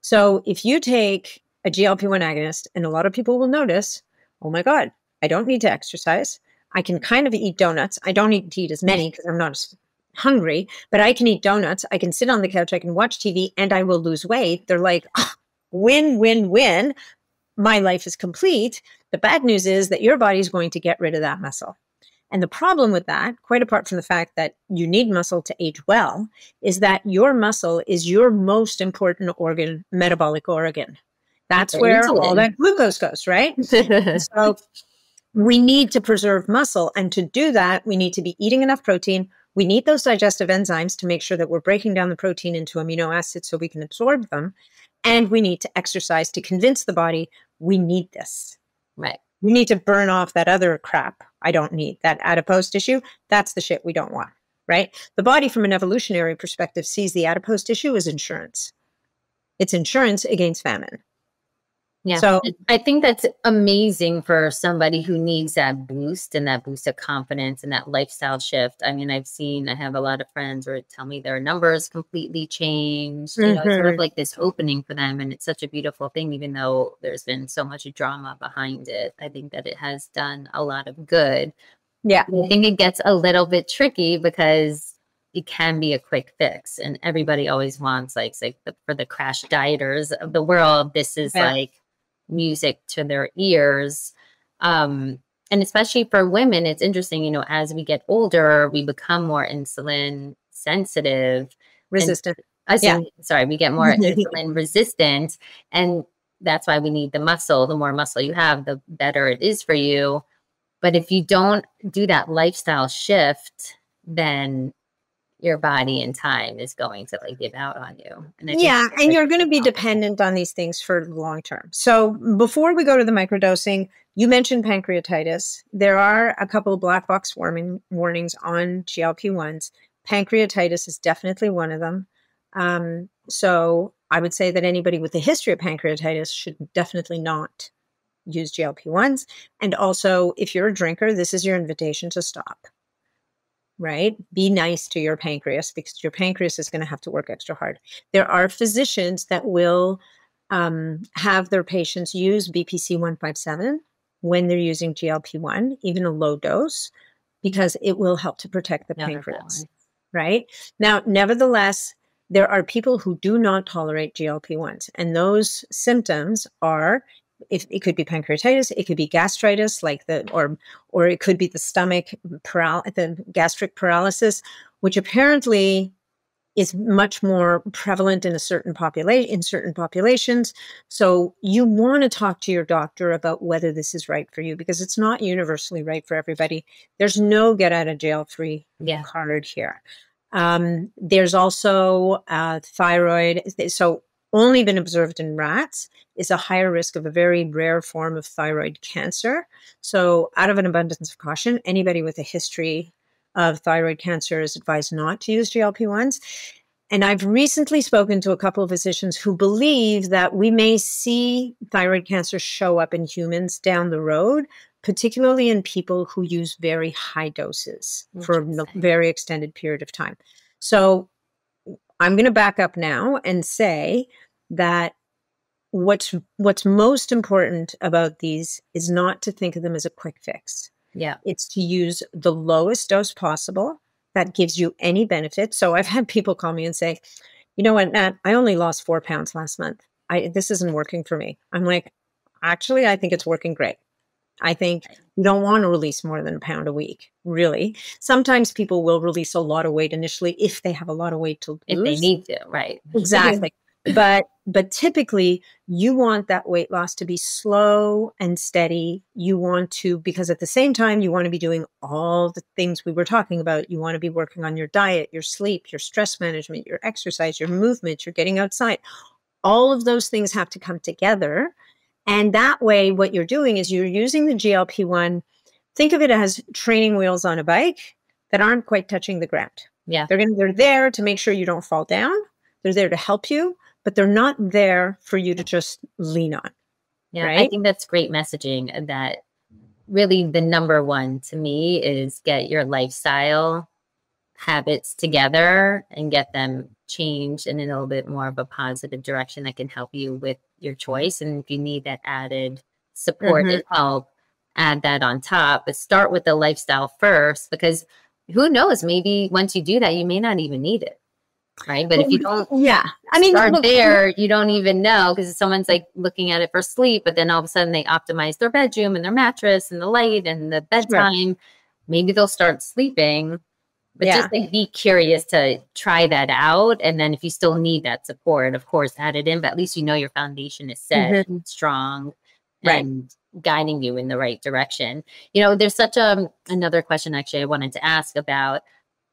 So if you take a GLP-1 agonist, and a lot of people will notice, oh my God, I don't need to exercise. I can kind of eat donuts. I don't need to eat as many because I'm not as hungry, but I can eat donuts. I can sit on the couch. I can watch TV, and I will lose weight. They're like, win, win, win. My life is complete. The bad news is that your body's going to get rid of that muscle. And the problem with that, quite apart from the fact that you need muscle to age well, is that your muscle is your most important organ, metabolic organ. That's where all that glucose goes, right? So we need to preserve muscle. And to do that, we need to be eating enough protein. We need those digestive enzymes to make sure that we're breaking down the protein into amino acids so we can absorb them. And we need to exercise to convince the body we need this. Right. We need to burn off that other crap I don't need, that adipose tissue. That's the shit we don't want, right? The body, from an evolutionary perspective, sees the adipose tissue as insurance. It's insurance against famine. Yeah. So I think that's amazing for somebody who needs that boost and that boost of confidence and that lifestyle shift. I mean, I have a lot of friends where tell me their numbers completely changed. It's sort of like this opening for them. And it's such a beautiful thing, even though there's been so much drama behind it. I think that it has done a lot of good. Yeah. I think it gets a little bit tricky because it can be a quick fix. And everybody always wants for the crash dieters of the world, this is like music to their ears. And especially for women, it's interesting, as we get older, we become more insulin sensitive. Resistant. We get more insulin resistant. And that's why we need the muscle. The more muscle you have, the better it is for you. But if you don't do that lifestyle shift, then your body in time is going to give out on you. And and you're going to be dependent on these things for the long term. So before we go to the microdosing, you mentioned pancreatitis. There are a couple of black box warnings on GLP-1s. Pancreatitis is definitely one of them. So I would say that anybody with a history of pancreatitis should definitely not use GLP-1s. And also, if you're a drinker, this is your invitation to stop. Right? Be nice to your pancreas, because your pancreas is going to have to work extra hard. There are physicians that will have their patients use BPC 157 when they're using GLP-1, even a low dose, because it will help to protect the pancreas, right? Now, nevertheless, there are people who do not tolerate GLP-1s, and those symptoms are, if it could be pancreatitis, it could be gastritis, or it could be the the gastric paralysis, which apparently is much more prevalent in certain populations. So you want to talk to your doctor about whether this is right for you, because it's not universally right for everybody. There's no get out of jail free card here. There's also thyroid. So only been observed in rats is a higher risk of a very rare form of thyroid cancer. So out of an abundance of caution, anybody with a history of thyroid cancer is advised not to use GLP-1s. And I've recently spoken to a couple of physicians who believe that we may see thyroid cancer show up in humans down the road, particularly in people who use very high doses for a very extended period of time. So I'm going to back up now and say that what's most important about these is not to think of them as a quick fix. Yeah. It's to use the lowest dose possible that gives you any benefit. So I've had people call me and say, you know what, Nat, I only lost 4 pounds last month. This isn't working for me. I'm like, actually, I think it's working great. I think you don't want to release more than 1 pound a week, really. Sometimes people will release a lot of weight initially if they have a lot of weight to lose. If they need to, right. Exactly. But typically you want that weight loss to be slow and steady. You want to, because at the same time, you want to be doing all the things we were talking about. You want to be working on your diet, your sleep, your stress management, your exercise, your movement, you're getting outside. All of those things have to come together. And that way, what you're doing is you're using the GLP-1. Think of it as training wheels on a bike that aren't quite touching the ground. Yeah. They're there to make sure you don't fall down. They're there to help you, but they're not there for you to just lean on. Yeah, right? I think that's great messaging. That really the number one to me is get your lifestyle habits together and get them changed in a little bit more of a positive direction that can help you with your choice. And if you need that added support and help, add that on top. But start with the lifestyle first, because who knows, maybe once you do that, you may not even need it. Right. But if you don't start there, you don't even know, because someone's like looking at it for sleep, but then all of a sudden they optimize their bedroom and their mattress and the light and the bedtime. Right. Maybe they'll start sleeping, but just like be curious to try that out. And then if you still need that support, of course, add it in, but at least you know your foundation is set and strong and guiding you in the right direction. You know, there's such another question actually I wanted to ask about.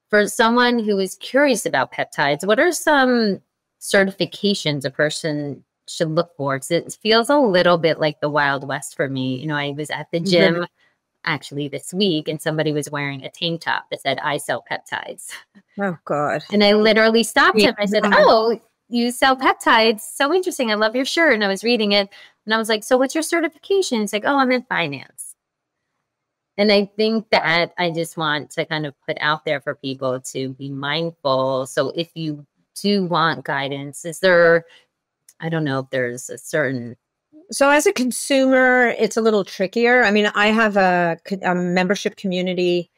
For someone who is curious about peptides, what are some certifications a person should look for? Because it feels a little bit like the Wild West for me. You know, I was at the gym actually this week, and somebody was wearing a tank top that said, "I sell peptides." Oh, God. And I literally stopped him. I said, "Oh, you sell peptides? So interesting. I love your shirt." And I was reading it, and I was like, "So what's your certification?" It's like, "Oh, I'm in finance." And I think that I just want to kind of put out there for people to be mindful. So if you do want guidance, is there, I don't know if there's a certain. So as a consumer, it's a little trickier. I mean, I have a membership community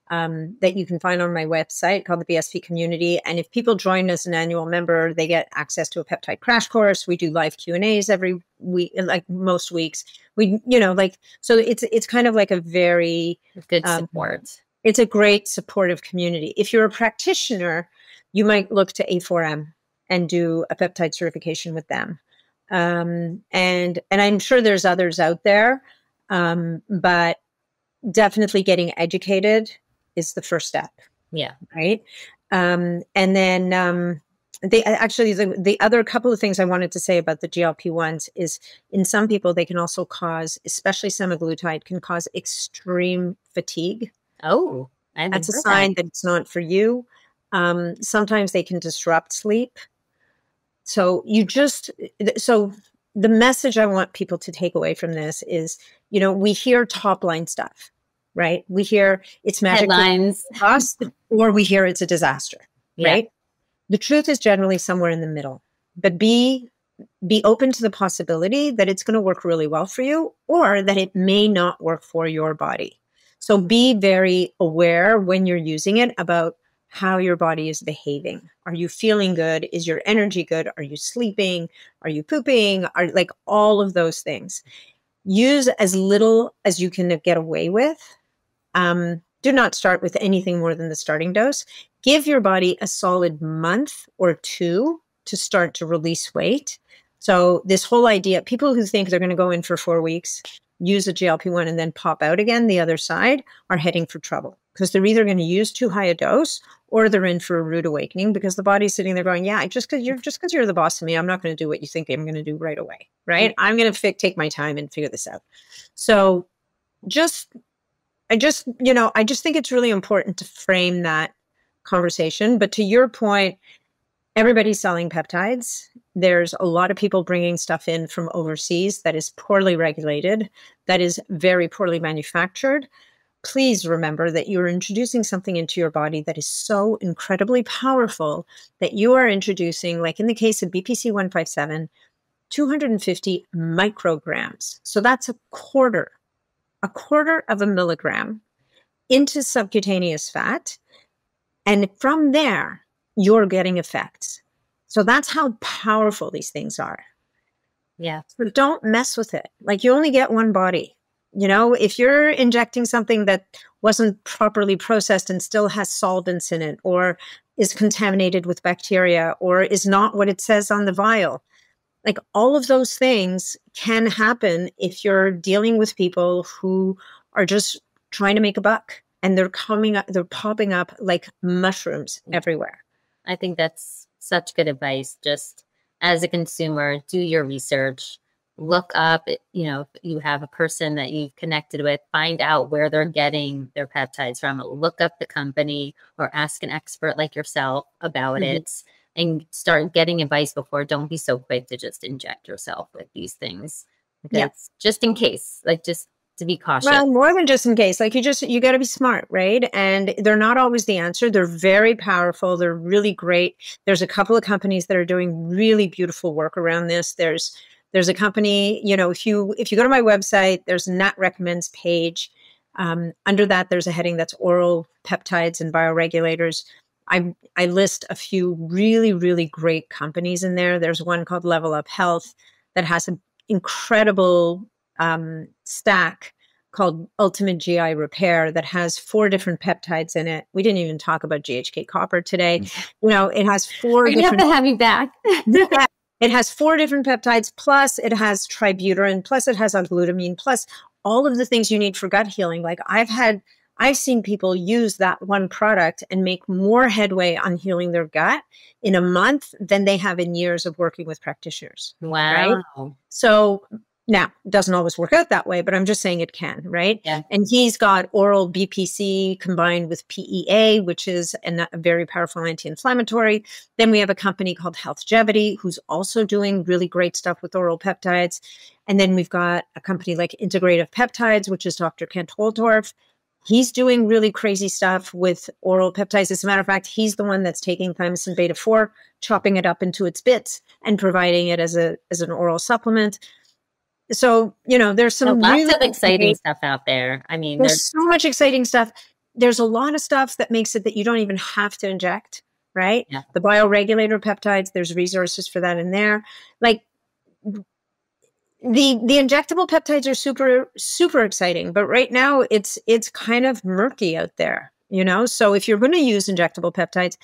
that you can find on my website called the BSP Community. And if people join as an annual member, they get access to a peptide crash course. We do live Q&As every week, like most weeks. So it's kind of like a very good support. It's a great supportive community. If you're a practitioner, you might look to A4M and do a peptide certification with them. And I'm sure there's others out there, but definitely getting educated is the first step. Yeah. Right. And then the other couple of things I wanted to say about the GLP-1s is in some people, they can also cause, especially semaglutide, can cause extreme fatigue. Oh, that's a sign that it's not for you. Sometimes they can disrupt sleep. So the message I want people to take away from this is, you know, we hear top line stuff, right? We hear it's magic headlines, or we hear it's a disaster, right? The truth is generally somewhere in the middle. But be be open to the possibility that it's going to work really well for you or that it may not work for your body. So be very aware when you're using it about how your body is behaving. Are you feeling good? Is your energy good? Are you sleeping? Are you pooping? Are like all of those things. Use as little as you can get away with. Do not start with anything more than the starting dose. Give your body a solid month or two to start to release weight. So this whole idea, people who think they're going to go in for 4 weeks, use a GLP-1 and then pop out again the other side are heading for trouble because they're either going to use too high a dose or they're in for a rude awakening because the body's sitting there going, yeah, just because you're the boss of me, I'm not going to do what you think I'm going to do right away, right? I'm going to take my time and figure this out. So I just think it's really important to frame that conversation. But to your point, everybody's selling peptides. There's a lot of people bringing stuff in from overseas that is poorly regulated, that is very poorly manufactured. Please remember that you're introducing something into your body that is so incredibly powerful that you are introducing, like in the case of BPC 157, 250 micrograms. So that's a quarter of a milligram into subcutaneous fat. And from there, you're getting effects. So that's how powerful these things are. Yeah. So don't mess with it. Like you only get one body. You know, if you're injecting something that wasn't properly processed and still has solvents in it, or is contaminated with bacteria, or is not what it says on the vial, like all of those things can happen if you're dealing with people who are just trying to make a buck and they're popping up like mushrooms everywhere. I think that's such good advice. Just as a consumer, do your research, look up, you know, if you have a person that you've connected with, find out where they're getting their peptides from, look up the company or ask an expert like yourself about it and start getting advice before. Don't be so quick to just inject yourself with these things. Because just in case, like just to be cautious. Well, more than just in case, like you got to be smart, right? And they're not always the answer. They're very powerful. They're really great. There's a couple of companies that are doing really beautiful work around this. There's a company, you know, if you go to my website, there's a Nat Recommends page. Under that, there's a heading that's oral peptides and bioregulators. I list a few really, really great companies in there. There's one called Level Up Health that has an incredible stack called Ultimate GI Repair that has 4 different peptides in it. We didn't even talk about GHK copper today. You know, it has 4 different. You have to have me back. It has 4 different peptides, plus it has tributyrin, plus it has L-glutamine, plus all of the things you need for gut healing. Like I've seen people use that one product and make more headway on healing their gut in a month than they have in years of working with practitioners. Wow. Right? So now, it doesn't always work out that way, but I'm just saying it can, right? Yeah. And he's got oral BPC combined with PEA, which is a very powerful anti-inflammatory. Then we have a company called Healthgevity, who's also doing really great stuff with oral peptides. And then we've got a company like Integrative Peptides, which is Dr. Kent Holdorf. He's doing really crazy stuff with oral peptides. As a matter of fact, he's the one that's taking thymosin beta-4, chopping it up into its bits and providing it as an oral supplement. So, you know, there's some lots of exciting stuff out there. I mean, there's so much exciting stuff. There's a lot of stuff that makes it that you don't even have to inject, right? Yeah. The bioregulator peptides, there's resources for that in there. Like the injectable peptides are super, super exciting, but right now it's kind of murky out there, you know? So if you're going to use injectable peptides,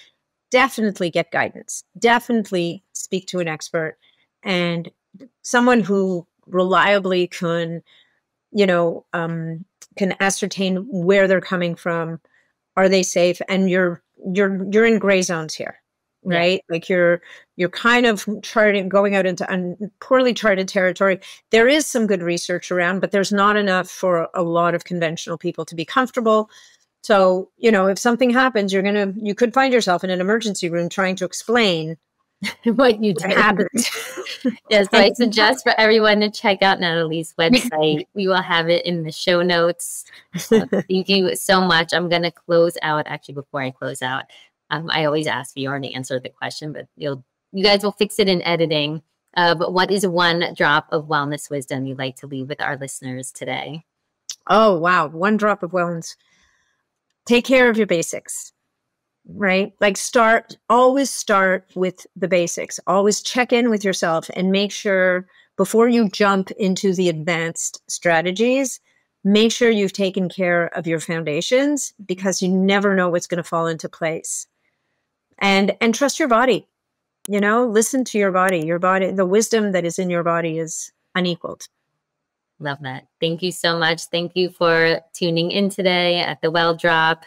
definitely get guidance, definitely speak to an expert and someone who reliably can, you know, can ascertain where they're coming from. Are they safe? And you're in gray zones here, right? Yeah. Like you're kind of going out into poorly charted territory. There is some good research around, but there's not enough for a lot of conventional people to be comfortable. So, you know, if something happens, you could find yourself in an emergency room trying to explain what you happened. Yes, so I suggest for everyone to check out Natalie's website. We will have it in the show notes. Thank you so much. I'm going to close out. Actually, before I close out, I always ask Bjorn to answer the question, but you guys will fix it in editing. But what is one drop of wellness wisdom you'd like to leave with our listeners today? Oh, wow. One drop of wellness. Take care of your basics, right? Like always start with the basics. Always check in with yourself and make sure before you jump into the advanced strategies, make sure you've taken care of your foundations, because you never know what's going to fall into place. And trust your body. Listen to your body. Your body, the wisdom that is in your body is unequaled. Love that. Thank you so much. Thank you for tuning in today at The Well Drop.